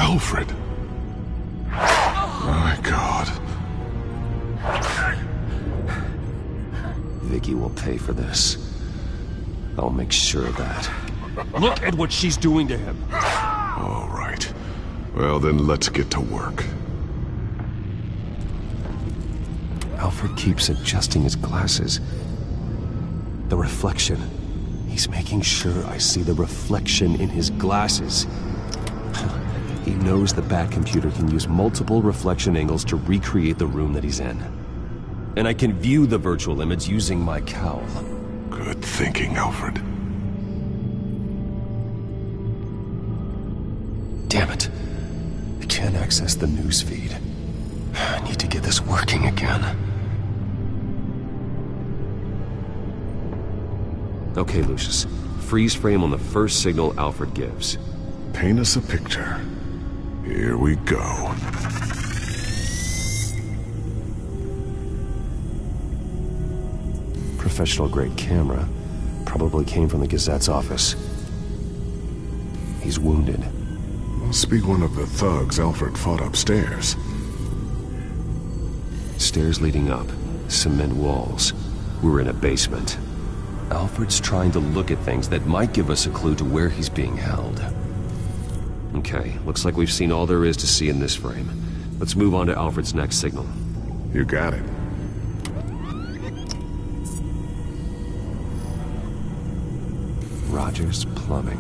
Alfred! My God. Vicky will pay for this. I'll make sure of that. Look at what she's doing to him. All right. Well, then let's get to work. Alfred keeps adjusting his glasses. The reflection. He's making sure I see the reflection in his glasses. He knows the Batcomputer can use multiple reflection angles to recreate the room that he's in. And I can view the virtual image using my cowl. Good thinking, Alfred. Damn it. I can't access the news feed. I need to get this working again. Okay, Lucius. Freeze frame on the first signal Alfred gives. Paint us a picture. Here we go. Professional-grade camera. Probably came from the Gazette's office. He's wounded. Must be one of the thugs Alfred fought upstairs. Stairs leading up. Cement walls. We're in a basement. Alfred's trying to look at things that might give us a clue to where he's being held. Okay, looks like we've seen all there is to see in this frame. Let's move on to Alfred's next signal. You got it. Rogers Plumbing.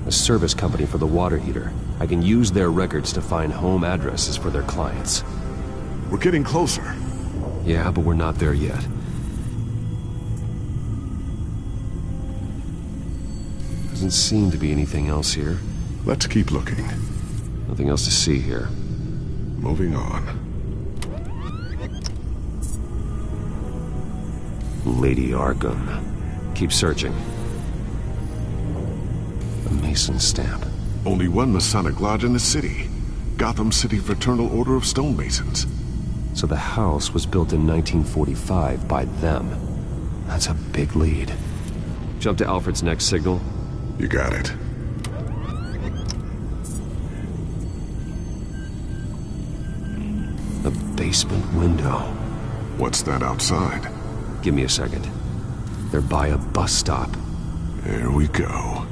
A service company for the water heater. I can use their records to find home addresses for their clients. We're getting closer. Yeah, but we're not there yet. Doesn't seem to be anything else here. Let's keep looking. Nothing else to see here. Moving on. Lady Arkham. Keep searching. A Mason stamp. Only one Masonic lodge in the city. Gotham City Fraternal Order of Stonemasons. So the house was built in 1945 by them. That's a big lead. Jump to Alfred's next signal. You got it. A basement window. What's that outside? Give me a second. They're by a bus stop. There we go.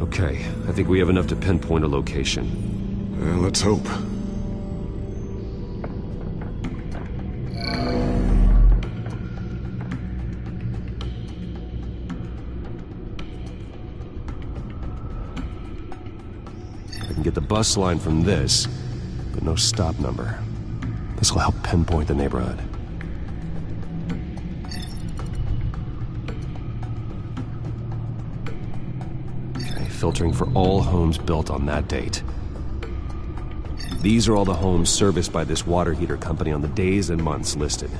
Okay, I think we have enough to pinpoint a location. Well, let's hope. I can get the bus line from this, but no stop number. This will help pinpoint the neighborhood. Okay, filtering for all homes built on that date. These are all the homes serviced by this water heater company on the days and months listed.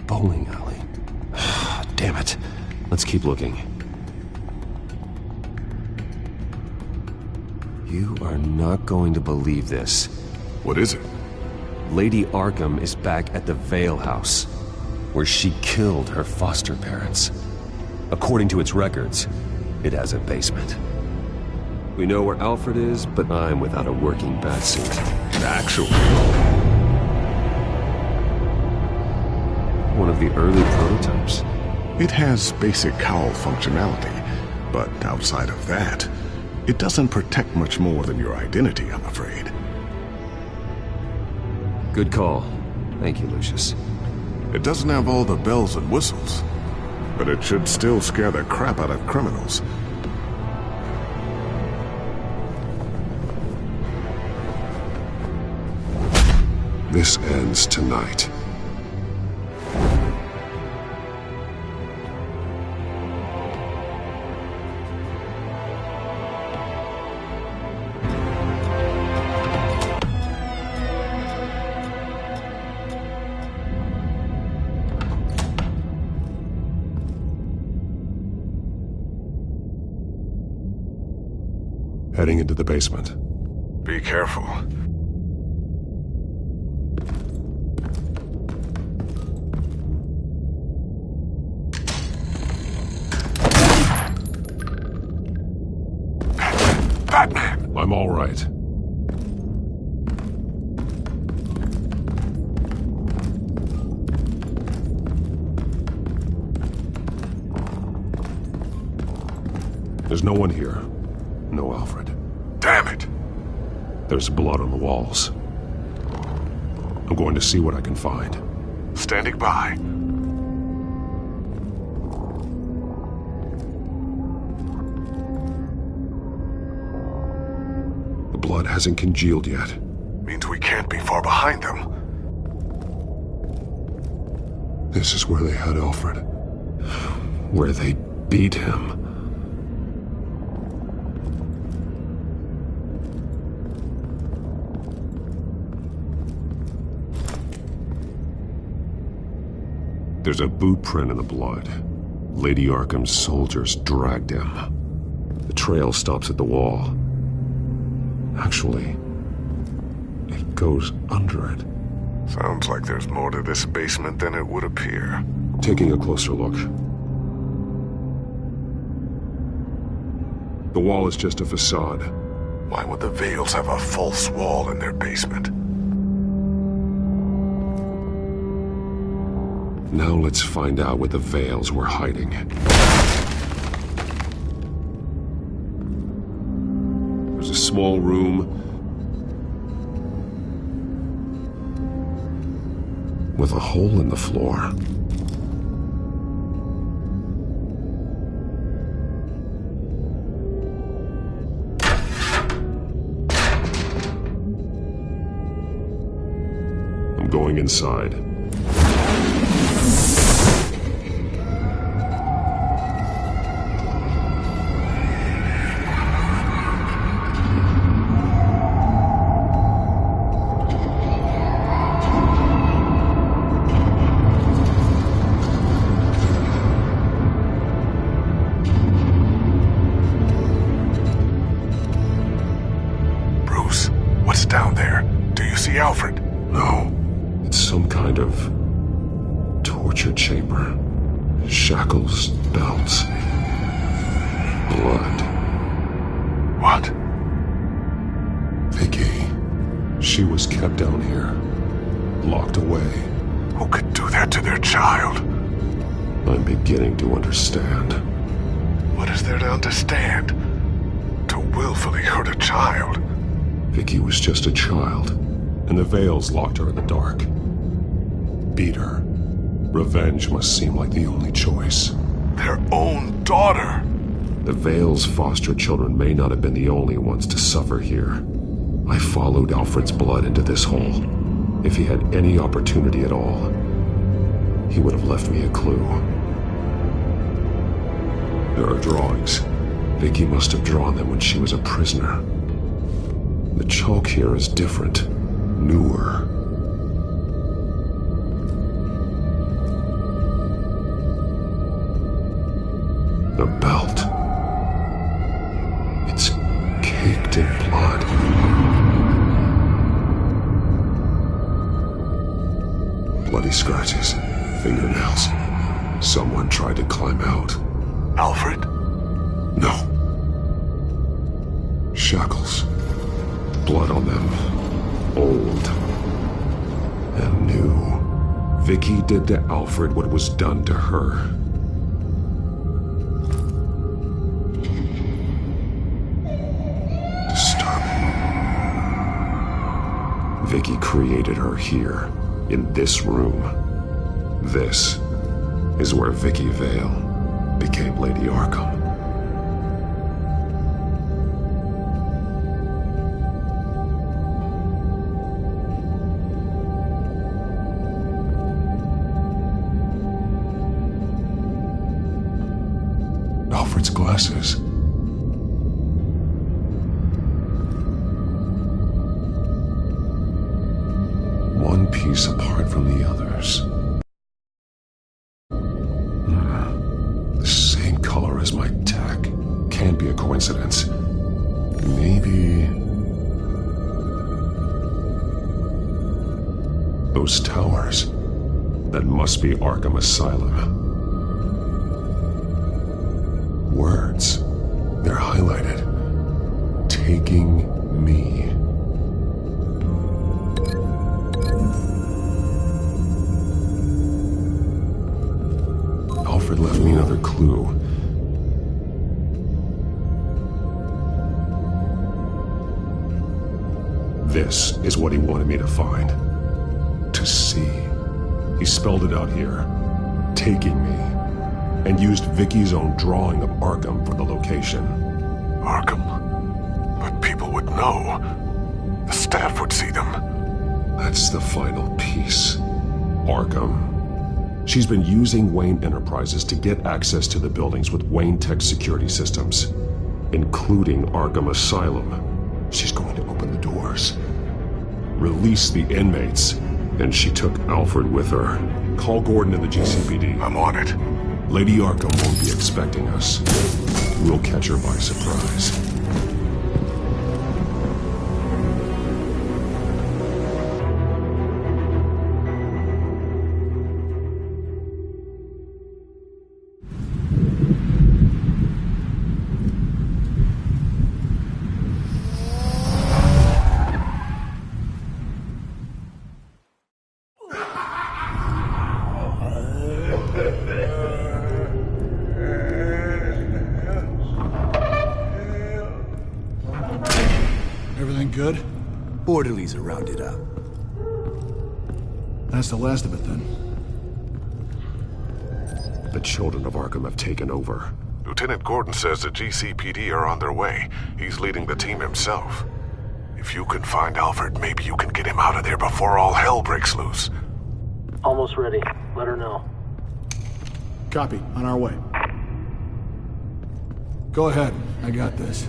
Bowling alley. Damn it. Let's keep looking. You are not going to believe this. What is it? Lady Arkham is back at the Vale House, where she killed her foster parents. According to its records, it has a basement. We know where Alfred is, but I'm without a working batsuit. Actually. One of the early prototypes. It has basic cowl functionality, but outside of that, it doesn't protect much more than your identity, I'm afraid. Good call. Thank you, Lucius. It doesn't have all the bells and whistles, but it should still scare the crap out of criminals. This ends tonight. Heading into the basement. Be careful. Batman! I'm all right. There's no one here. No Alfred. Damn it! There's blood on the walls. I'm going to see what I can find. Standing by. The blood hasn't congealed yet. Means we can't be far behind them. This is where they had Alfred. Where they beat him. There's a boot print in the blood. Lady Arkham's soldiers dragged him. The trail stops at the wall. Actually, it goes under it. Sounds like there's more to this basement than it would appear. Taking a closer look. The wall is just a facade. Why would the Vales have a false wall in their basement? Now let's find out what the Vales were hiding. There's a small room with a hole in the floor. I'm going inside. Down there. Do you see Alfred? No. It's some kind of torture chamber. Shackles, belts, blood. What? Vicky. She was kept down here. Locked away. Who could do that to their child? I'm beginning to understand. What is there to understand? To willfully hurt a child? Vicky was just a child, and the Vales locked her in the dark. Beat her. Revenge must seem like the only choice. Their own daughter! The Vales' foster children may not have been the only ones to suffer here. I followed Alfred's blood into this hole. If he had any opportunity at all, he would have left me a clue. There are drawings. Vicky must have drawn them when she was a prisoner. The chalk here is different, newer. The belt. It's caked in blood. Bloody scratches, fingernails. Someone tried to climb out. Alfred? No. Shackles. Blood on them. Old. And new. Vicky did to Alfred what was done to her. Disturbing. Vicky created her here, in this room. This is where Vicky Vale became Lady Arkham. Alfred's glasses. One piece apart from the others. The same color as my tech. Can't be a coincidence. Maybe... those towers. That must be Arkham Asylum. Words. They're highlighted. taking me. Alfred left me another clue. This is what he wanted me to find. To see. He spelled it out here. Taking me. And used Vicky's own drawing of Arkham for the location. Arkham? But people would know. The staff would see them. That's the final piece. Arkham. She's been using Wayne Enterprises to get access to the buildings with Wayne Tech security systems, including Arkham Asylum. She's going to open the doors, release the inmates, and she took Alfred with her. Call Gordon and the GCPD. I'm on it. Lady Arkham won't be expecting us. We'll catch her by surprise. Everything good? Orderlies are rounded up. That's the last of it then. The children of Arkham have taken over. Lieutenant Gordon says the GCPD are on their way. He's leading the team himself. If you can find Alfred, maybe you can get him out of there before all hell breaks loose. Almost ready. Let her know. Copy. On our way. Go ahead. I got this.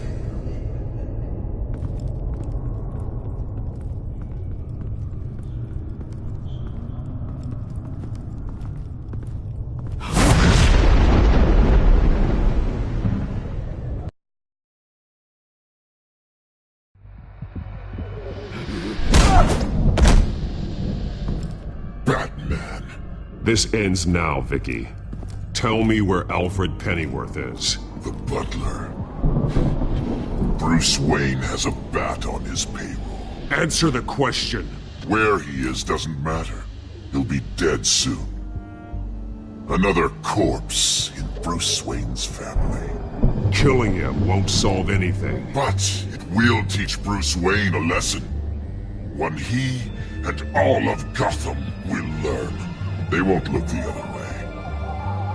Batman. This ends now, Vicky. Tell me where Alfred Pennyworth is. The butler. Bruce Wayne has a bat on his payroll. Answer the question. Where he is doesn't matter. He'll be dead soon. Another corpse in Bruce Wayne's family. Killing him won't solve anything. But it will teach Bruce Wayne a lesson. One he and all of Gotham will learn. They won't look the other way.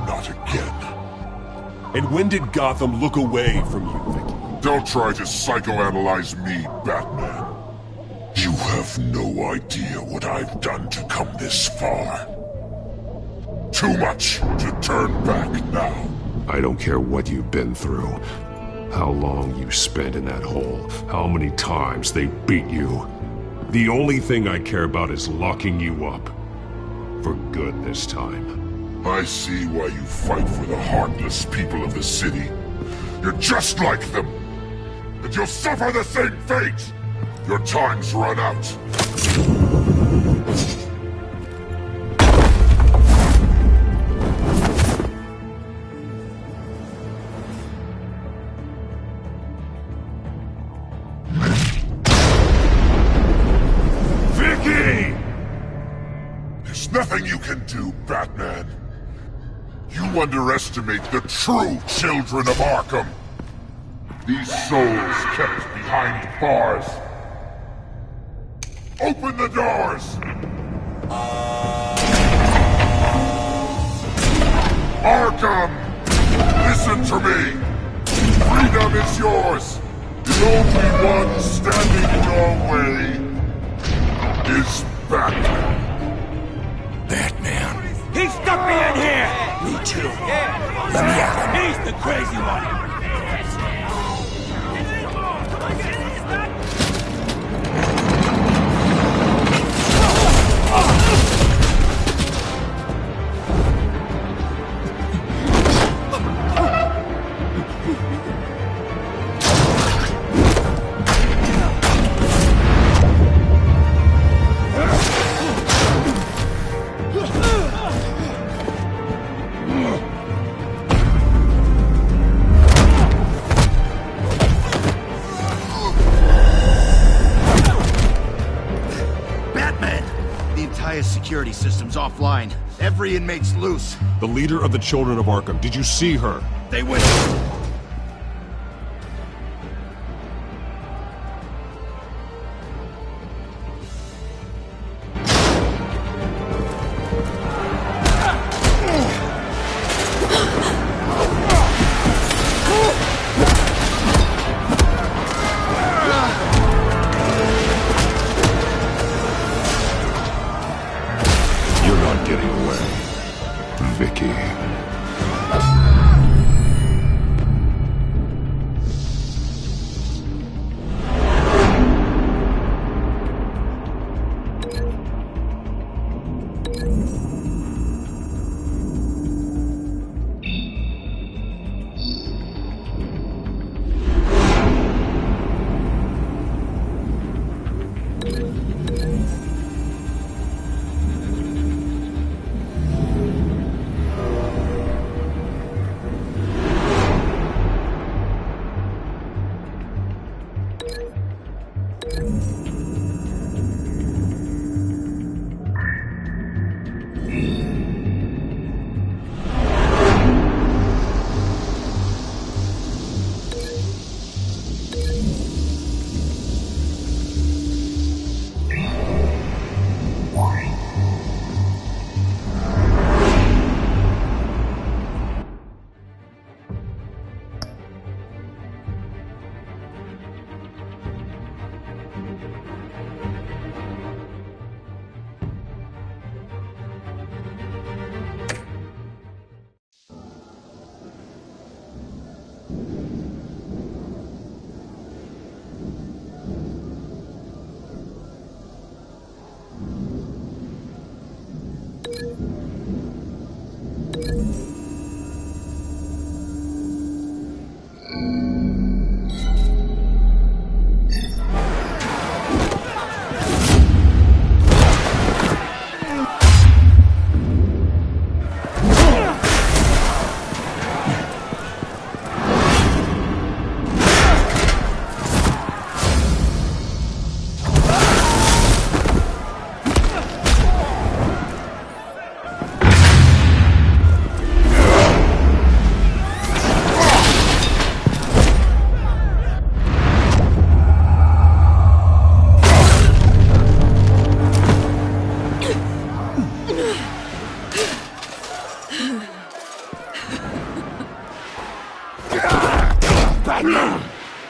Not again. And when did Gotham look away from you, Vicky? Don't try to psychoanalyze me, Batman. You have no idea what I've done to come this far. Too much to turn back now. I don't care what you've been through. How long you spent in that hole. How many times they beat you. The only thing I care about is locking you up. For good this time. I see why you fight for the heartless people of the city. You're just like them. And you'll suffer the same fate. Your time's run out. Vicky! There's nothing you can do, Batman. You underestimate the true children of Arkham. These souls kept behind bars. Open the doors! Arkham! Listen to me! Freedom is yours! The only one standing in your way is Batman. Batman. He stuck me in here! Me too. Let me out. He's the crazy one! security system's offline. Every inmate's loose. The leader of the Children of Arkham, did you see her? They went... You're not getting away, Vicky.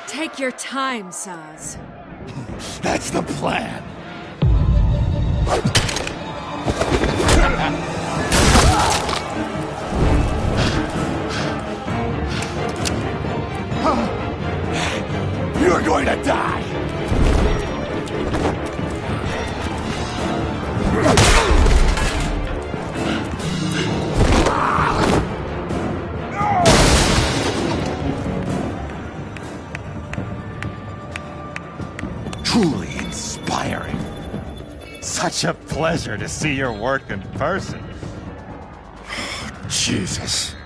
Take your time, Saz. That's the plan. You're going to die! Truly inspiring. Such a pleasure to see your work in person. Jesus.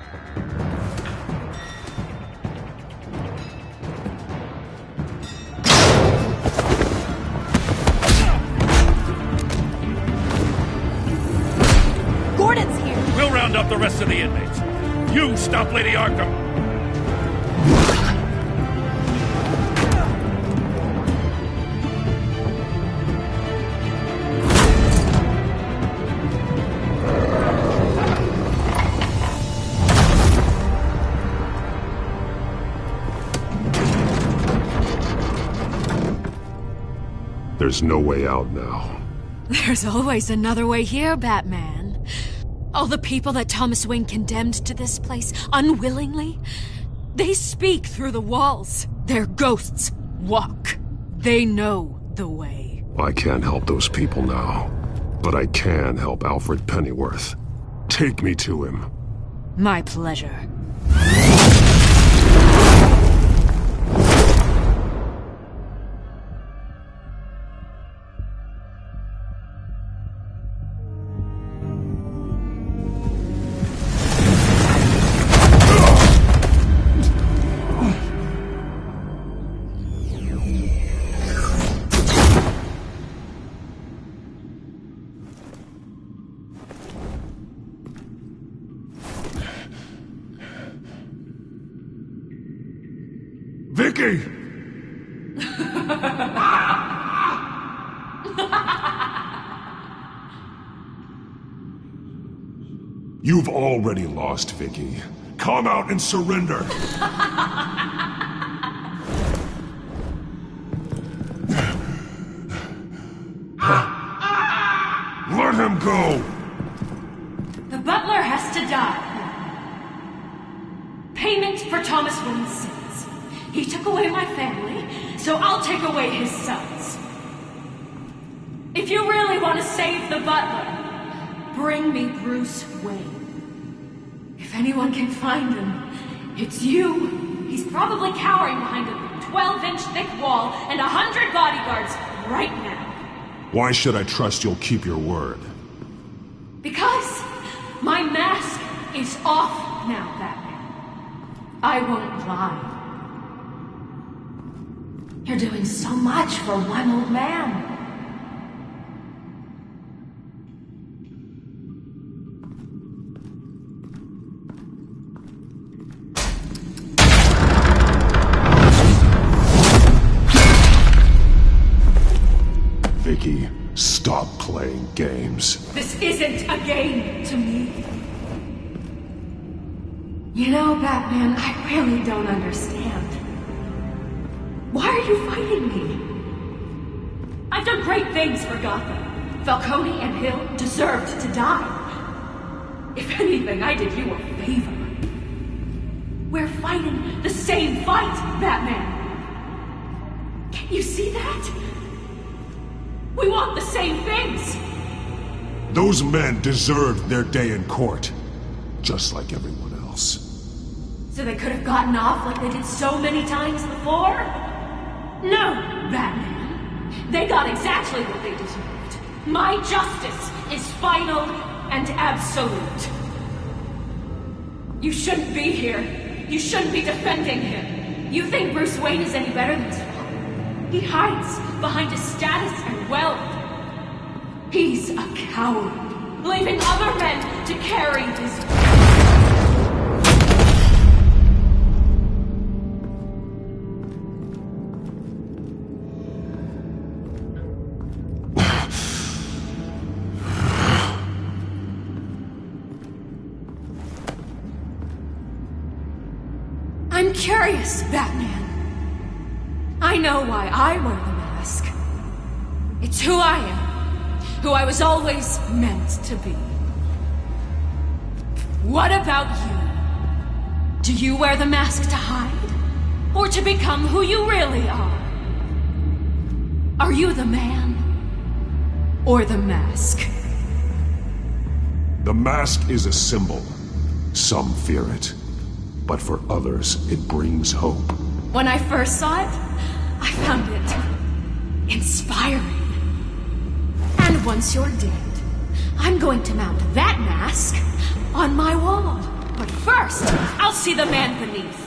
Gordon's here! We'll round up the rest of the inmates. You stop Lady Arkham! There's no way out now. There's always another way here, Batman. All the people that Thomas Wayne condemned to this place unwillingly, they speak through the walls. Their ghosts walk. They know the way. I can't help those people now, but I can help Alfred Pennyworth. Take me to him. My pleasure. Vicky! You've already lost, Vicky. Come out and surrender! Let him go! The butler has to die. Payment for Thomas Wayne's sins. He took away my family, so I'll take away his sons. If you really want to save the butler, bring me Bruce Wayne. If anyone can find him, it's you. He's probably cowering behind a 12-inch thick wall and 100 bodyguards right now. Why should I trust you'll keep your word? Because my mask is off now, Batman. I won't lie. You're doing so much for one old man. Vicky, stop playing games. This isn't a game to me. You know, Batman, I really don't understand. Why are you fighting me? I've done great things for Gotham. Falcone and Hill deserved to die. If anything, I did you a favor. We're fighting the same fight, Batman. Can't you see that? We want the same things! Those men deserved their day in court, just like everyone else. So they could have gotten off like they did so many times before? No, Batman. They got exactly what they deserved. My justice is final and absolute. You shouldn't be here. You shouldn't be defending him. You think Bruce Wayne is any better than his father? He hides behind his status and wealth. He's a coward, leaving other men to carry his... I'm curious, Batman. I know why I wear the mask. It's who I am. Who I was always meant to be. What about you? Do you wear the mask to hide? Or to become who you really are? Are you the man? Or the mask? The mask is a symbol. Some fear it. But for others, it brings hope. When I first saw it, I found it inspiring. And once you're dead, I'm going to mount that mask on my wall. But first, I'll see the man beneath.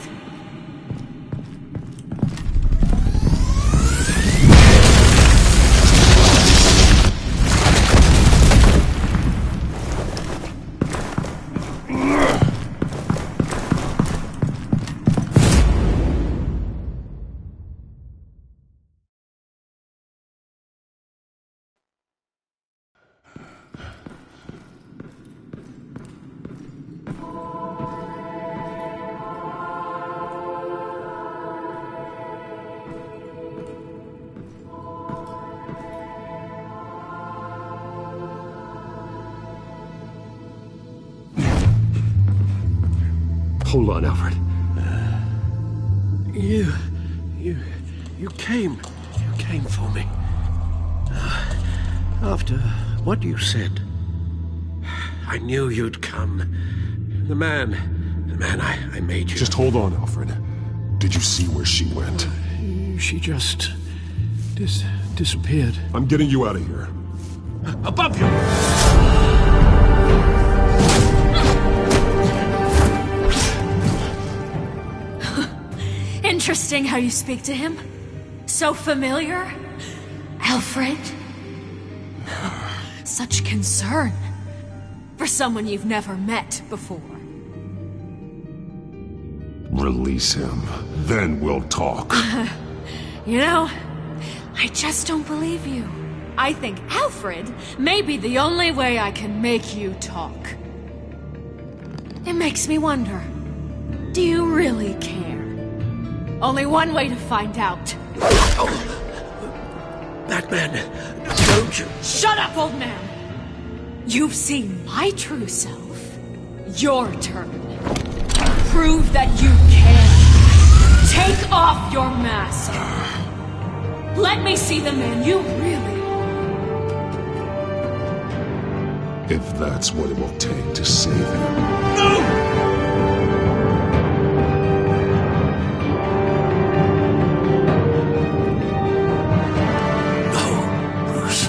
Hold on, Alfred. You came for me. After what you said, I knew you'd come. The man I made you. Just hold on, Alfred. Did you see where she went? She just disappeared. I'm getting you out of here. Above you! Interesting how you speak to him. So familiar. Alfred. Such concern. For someone you've never met before. Release him. Then we'll talk. You know, I just don't believe you. I think Alfred may be the only way I can make you talk. It makes me wonder, do you really care? Only one way to find out. Batman, don't you... Shut up, old man! You've seen my true self. Your turn. Prove that you can. Take off your mask. Let me see the man you really are. If that's what it will take to save him. No, Bruce.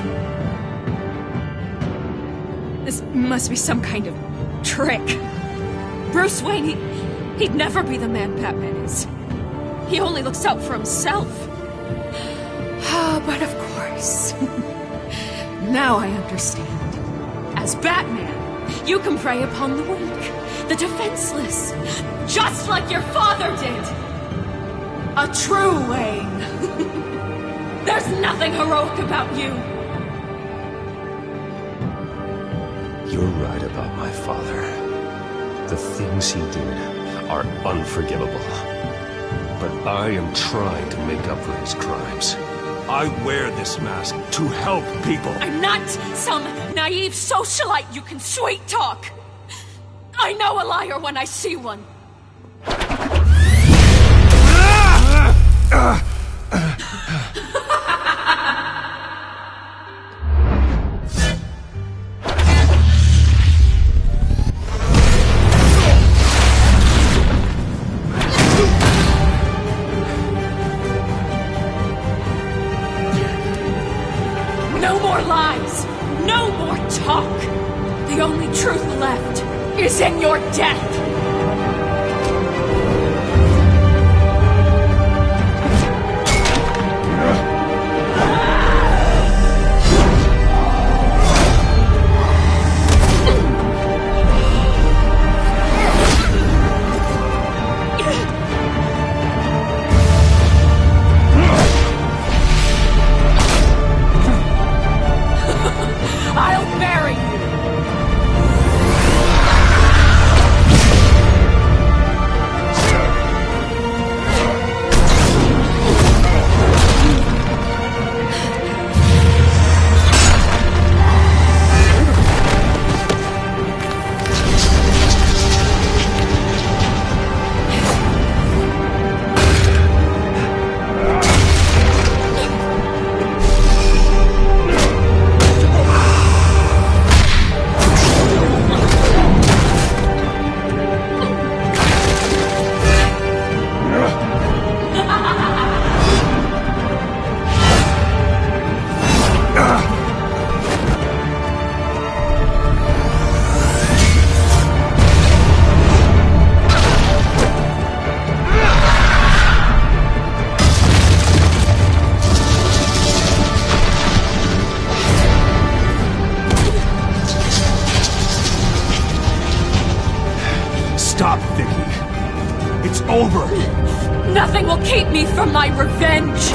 This must be some kind of trick. Bruce Wayne, he'd never be the man Batman is. He only looks out for himself. But of course. Now I understand. As Batman, you can prey upon the weak, the defenseless, just like your father did. A true Wayne. There's nothing heroic about you. You're right about my father. The things he did are unforgivable. But I am trying to make up for his crimes. I wear this mask to help people. I'm not some naive socialite you can sweet talk. I know a liar when I see one. No more lies! No more talk! The only truth left is in your death! I'll bury you! Stop, Vicky. It's over. Nothing will keep me from my revenge!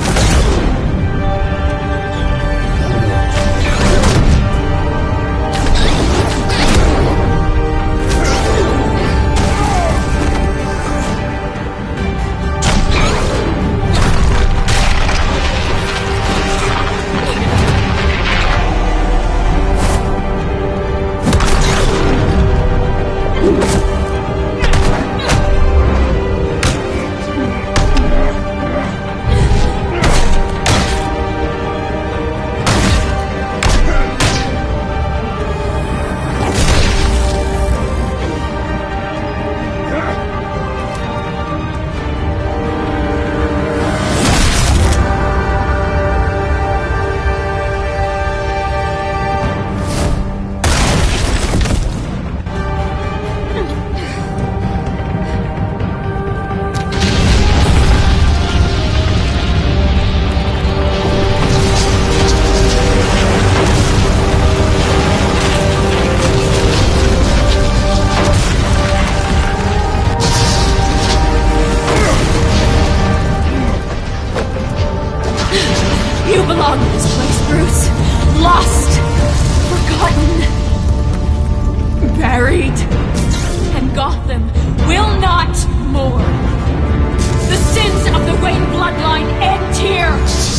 bloodline end here!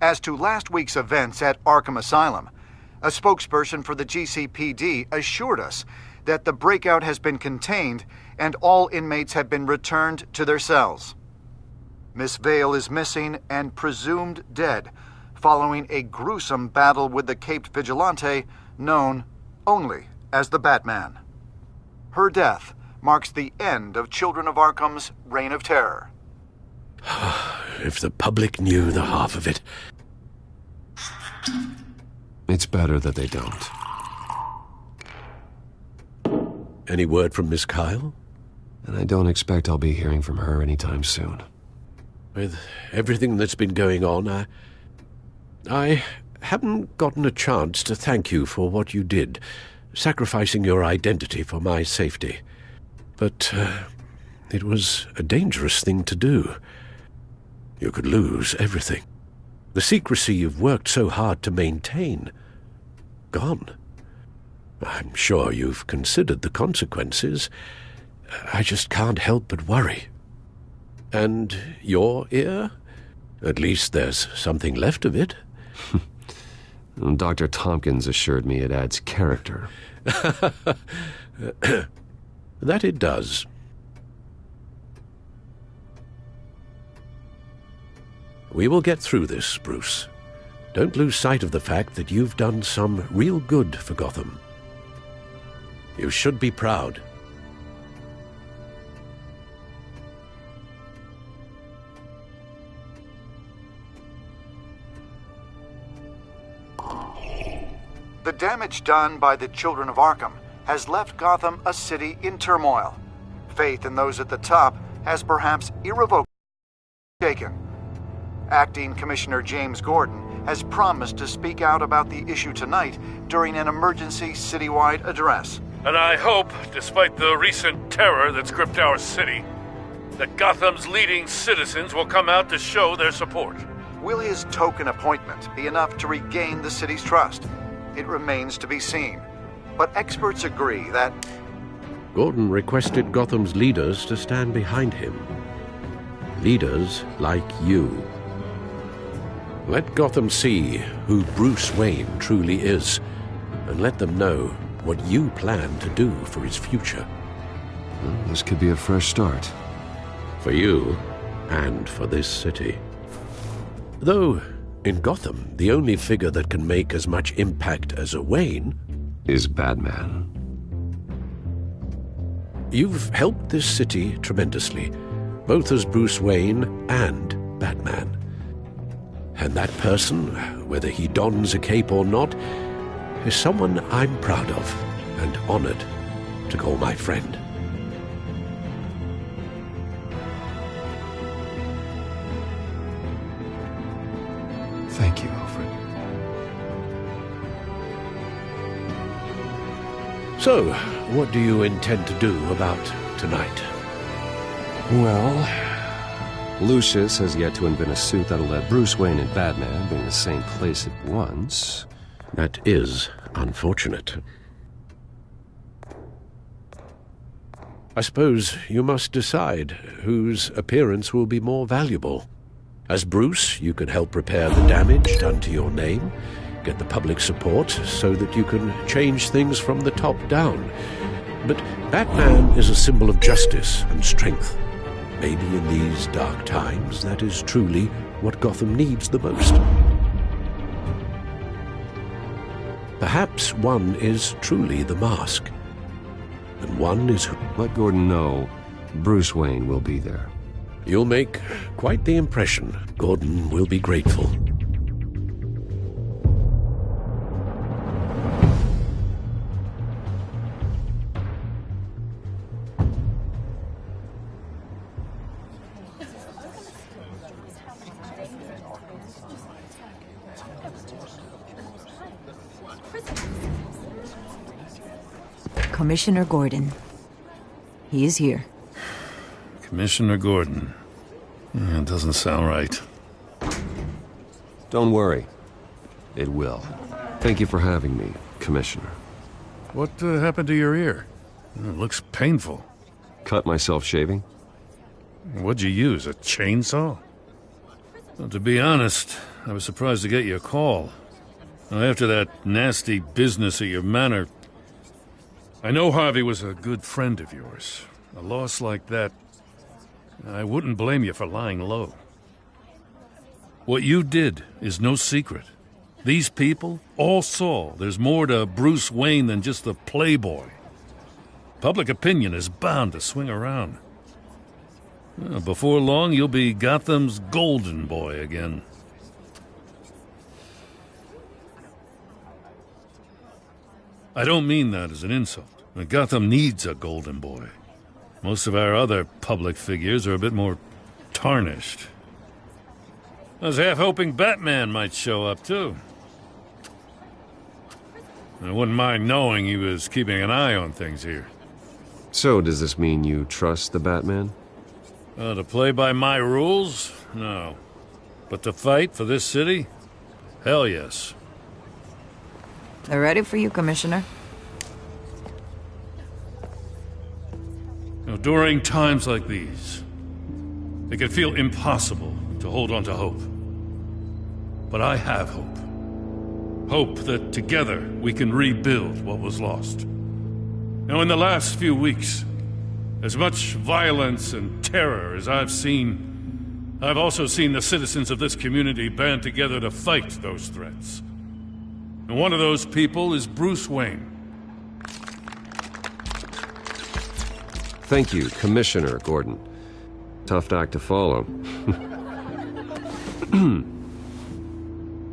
As to last week's events at Arkham Asylum, a spokesperson for the GCPD assured us that the breakout has been contained and all inmates have been returned to their cells. Miss Vale is missing and presumed dead following a gruesome battle with the caped vigilante known only as the Batman. Her death marks the end of Children of Arkham's reign of terror. If the public knew the half of it. It's better that they don't. Any word from Miss Kyle? And I don't expect I'll be hearing from her anytime soon. With everything that's been going on, I haven't gotten a chance to thank you for what you did, sacrificing your identity for my safety. But it was a dangerous thing to do. You could lose everything. The secrecy you've worked so hard to maintain. Gone. I'm sure you've considered the consequences. I just can't help but worry. And your ear? At least there's something left of it. Dr. Tompkins assured me it adds character. That it does. We will get through this, Bruce. Don't lose sight of the fact that you've done some real good for Gotham. You should be proud. The damage done by the Children of Arkham has left Gotham a city in turmoil. Faith in those at the top has perhaps irrevocably shaken. Acting Commissioner James Gordon has promised to speak out about the issue tonight during an emergency citywide address. And I hope, despite the recent terror that's gripped our city, that Gotham's leading citizens will come out to show their support. Will his token appointment be enough to regain the city's trust? It remains to be seen. But experts agree that Gordon requested Gotham's leaders to stand behind him. Leaders like you. Let Gotham see who Bruce Wayne truly is, and let them know what you plan to do for his future. Well, this could be a fresh start. For you, and for this city. Though, in Gotham, the only figure that can make as much impact as a Wayne is Batman. You've helped this city tremendously, both as Bruce Wayne and Batman. And that person, whether he dons a cape or not, is someone I'm proud of and honored to call my friend. Thank you, Alfred. So, what do you intend to do about tonight? Well, Lucius has yet to invent a suit that'll let Bruce Wayne and Batman be in the same place at once. That is unfortunate. I suppose you must decide whose appearance will be more valuable. As Bruce, you can help repair the damage done to your name, get the public support so that you can change things from the top down. But Batman is a symbol of justice and strength. Maybe in these dark times, that is truly what Gotham needs the most. Perhaps one is truly the Mask, and one is who... Let Gordon know Bruce Wayne will be there. You'll make quite the impression. Gordon will be grateful. Commissioner Gordon. He is here. Commissioner Gordon. It doesn't sound right. Don't worry. It will. Thank you for having me, Commissioner. What happened to your ear? It looks painful. Cut myself shaving? What'd you use, a chainsaw? Well, to be honest, I was surprised to get your call. After that nasty business at your manor, I know Harvey was a good friend of yours. A loss like that, I wouldn't blame you for lying low. What you did is no secret. These people all saw there's more to Bruce Wayne than just the playboy. Public opinion is bound to swing around. Before long, you'll be Gotham's golden boy again. I don't mean that as an insult. Gotham needs a golden boy. Most of our other public figures are a bit more tarnished. I was half hoping Batman might show up, too. I wouldn't mind knowing he was keeping an eye on things here. So, does this mean you trust the Batman? To play by my rules? No. But to fight for this city? Hell yes. They're ready for you, Commissioner. During times like these, it can feel impossible to hold on to hope. But I have hope. Hope that together we can rebuild what was lost. Now, in the last few weeks, as much violence and terror as I've seen, I've also seen the citizens of this community band together to fight those threats. And one of those people is Bruce Wayne. Thank you, Commissioner Gordon. Tough act to follow.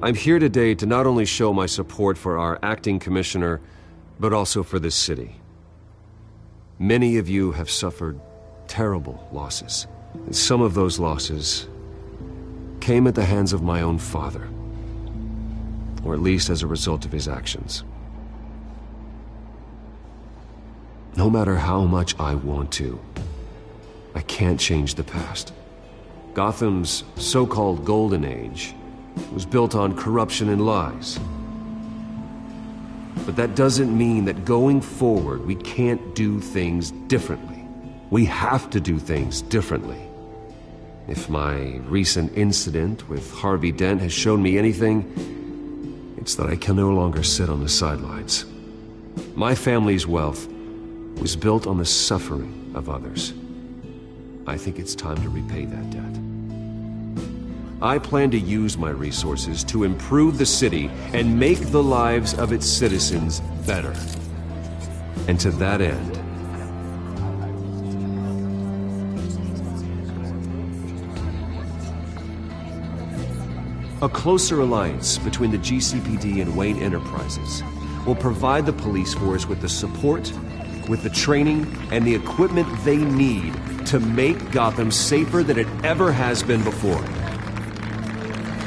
I'm here today to not only show my support for our acting commissioner, but also for this city. Many of you have suffered terrible losses. And some of those losses came at the hands of my own father, or at least as a result of his actions. No matter how much I want to, I can't change the past. Gotham's so-called Golden Age was built on corruption and lies. But that doesn't mean that going forward we can't do things differently. We have to do things differently. If my recent incident with Harvey Dent has shown me anything, it's that I can no longer sit on the sidelines. My family's wealth was built on the suffering of others. I think it's time to repay that debt. I plan to use my resources to improve the city and make the lives of its citizens better. And to that end, a closer alliance between the GCPD and Wayne Enterprises will provide the police force with the support, with the training, and the equipment they need to make Gotham safer than it ever has been before.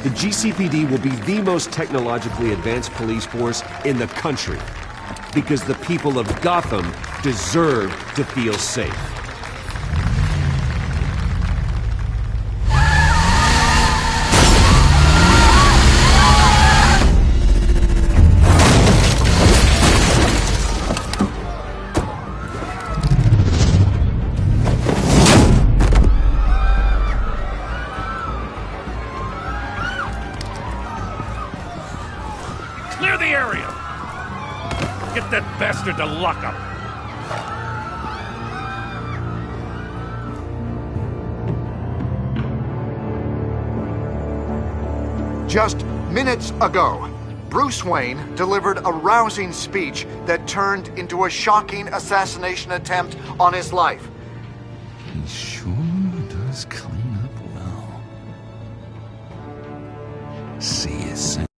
The GCPD will be the most technologically advanced police force in the country. because the people of Gotham deserve to feel safe. Clear the area! Get that bastard to lock up! Just minutes ago, Bruce Wayne delivered a rousing speech that turned into a shocking assassination attempt on his life. He sure does clean up well. See you soon.